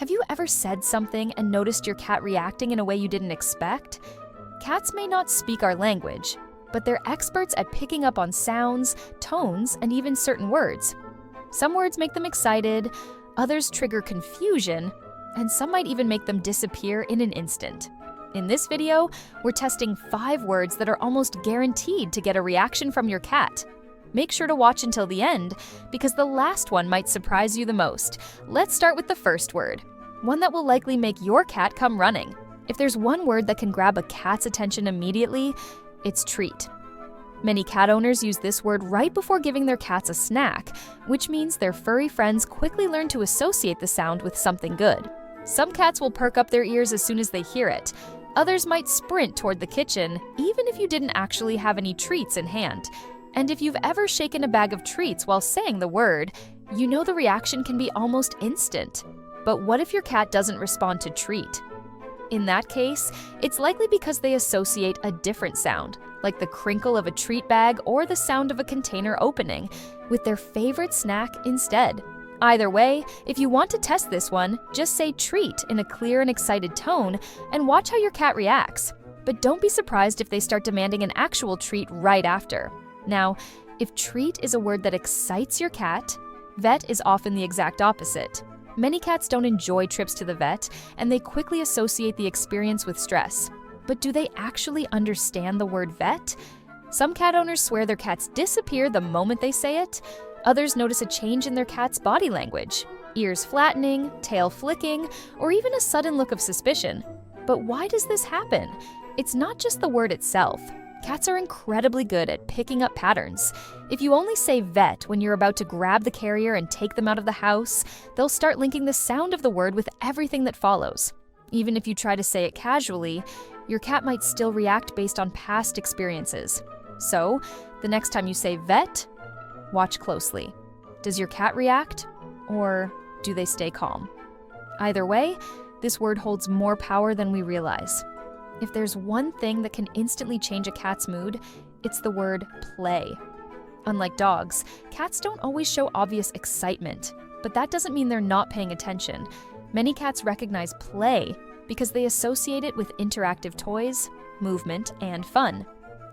Have you ever said something and noticed your cat reacting in a way you didn't expect? Cats may not speak our language, but they're experts at picking up on sounds, tones, and even certain words. Some words make them excited, others trigger confusion, and some might even make them disappear in an instant. In this video, we're testing 5 words that are almost guaranteed to get a reaction from your cat. Make sure to watch until the end, because the last one might surprise you the most. Let's start with the first word, one that will likely make your cat come running. If there's one word that can grab a cat's attention immediately, it's treat. Many cat owners use this word right before giving their cats a snack, which means their furry friends quickly learn to associate the sound with something good. Some cats will perk up their ears as soon as they hear it. Others might sprint toward the kitchen, even if you didn't actually have any treats in hand. And if you've ever shaken a bag of treats while saying the word, you know the reaction can be almost instant. But what if your cat doesn't respond to treat? In that case, it's likely because they associate a different sound, like the crinkle of a treat bag or the sound of a container opening, with their favorite snack instead. Either way, if you want to test this one, just say treat in a clear and excited tone and watch how your cat reacts. But don't be surprised if they start demanding an actual treat right after. Now, if treat is a word that excites your cat, vet is often the exact opposite. Many cats don't enjoy trips to the vet, and they quickly associate the experience with stress. But do they actually understand the word vet? Some cat owners swear their cats disappear the moment they say it. Others notice a change in their cat's body language, ears flattening, tail flicking, or even a sudden look of suspicion. But why does this happen? It's not just the word itself. Cats are incredibly good at picking up patterns. If you only say vet when you're about to grab the carrier and take them out of the house, they'll start linking the sound of the word with everything that follows. Even if you try to say it casually, your cat might still react based on past experiences. So, the next time you say vet, watch closely. Does your cat react, or do they stay calm? Either way, this word holds more power than we realize. If there's one thing that can instantly change a cat's mood, it's the word play. Unlike dogs, cats don't always show obvious excitement, but that doesn't mean they're not paying attention. Many cats recognize play because they associate it with interactive toys, movement, and fun.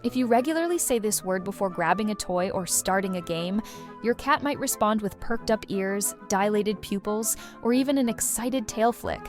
If you regularly say this word before grabbing a toy or starting a game, your cat might respond with perked up ears, dilated pupils, or even an excited tail flick.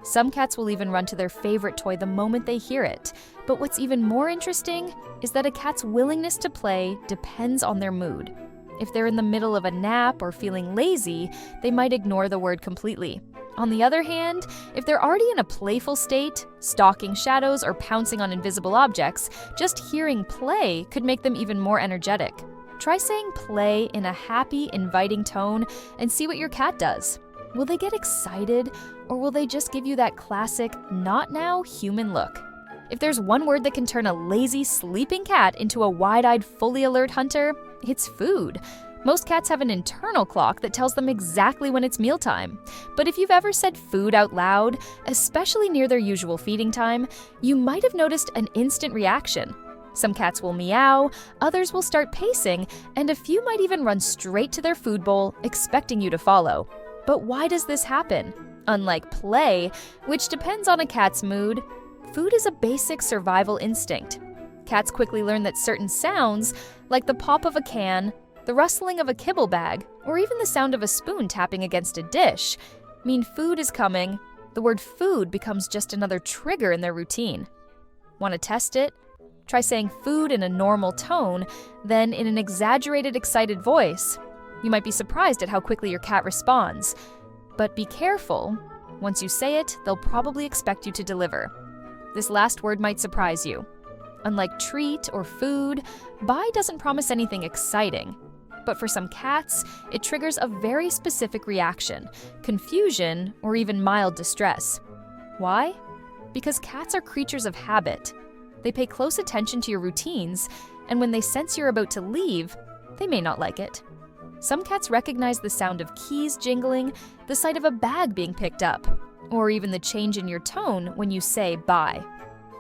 Some cats will even run to their favorite toy the moment they hear it. But what's even more interesting is that a cat's willingness to play depends on their mood. If they're in the middle of a nap or feeling lazy, they might ignore the word completely. On the other hand, if they're already in a playful state, stalking shadows or pouncing on invisible objects, just hearing play could make them even more energetic. Try saying play in a happy, inviting tone and see what your cat does. Will they get excited, or will they just give you that classic, not now, human look? If there's one word that can turn a lazy, sleeping cat into a wide-eyed, fully alert hunter, it's food. Most cats have an internal clock that tells them exactly when it's mealtime. But if you've ever said food out loud, especially near their usual feeding time, you might have noticed an instant reaction. Some cats will meow, others will start pacing, and a few might even run straight to their food bowl, expecting you to follow. But why does this happen? Unlike play, which depends on a cat's mood, food is a basic survival instinct. Cats quickly learn that certain sounds, like the pop of a can, the rustling of a kibble bag, or even the sound of a spoon tapping against a dish, mean food is coming. The word food becomes just another trigger in their routine. Want to test it? Try saying food in a normal tone, then in an exaggerated, excited voice. You might be surprised at how quickly your cat responds. But be careful. Once you say it, they'll probably expect you to deliver. This last word might surprise you. Unlike treat or food, buy doesn't promise anything exciting. But for some cats, it triggers a very specific reaction, confusion, or even mild distress. Why? Because cats are creatures of habit. They pay close attention to your routines, and when they sense you're about to leave, they may not like it. Some cats recognize the sound of keys jingling, the sight of a bag being picked up, or even the change in your tone when you say bye.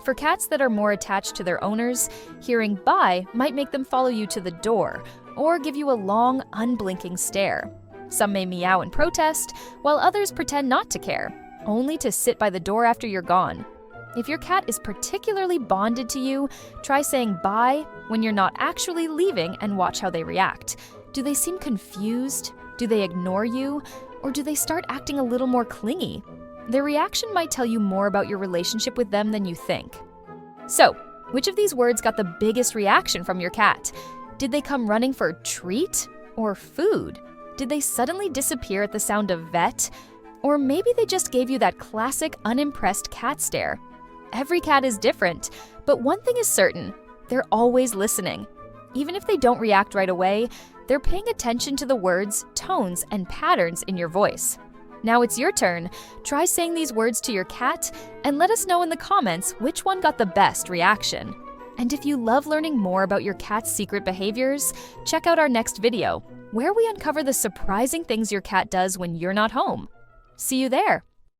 For cats that are more attached to their owners, hearing bye might make them follow you to the door, or give you a long, unblinking stare. Some may meow in protest, while others pretend not to care. only to sit by the door after you're gone. If your cat is particularly bonded to you, try saying bye when you're not actually leaving and watch how they react. Do they seem confused? Do they ignore you? Or do they start acting a little more clingy? Their reaction might tell you more about your relationship with them than you think. So, which of these words got the biggest reaction from your cat? Did they come running for a treat or food? Did they suddenly disappear at the sound of vet? Or maybe they just gave you that classic unimpressed cat stare. Every cat is different, but one thing is certain, they're always listening. Even if they don't react right away, they're paying attention to the words, tones, and patterns in your voice. Now it's your turn. Try saying these words to your cat and let us know in the comments which one got the best reaction. And if you love learning more about your cat's secret behaviors, check out our next video, where we uncover the surprising things your cat does when you're not home. See you there!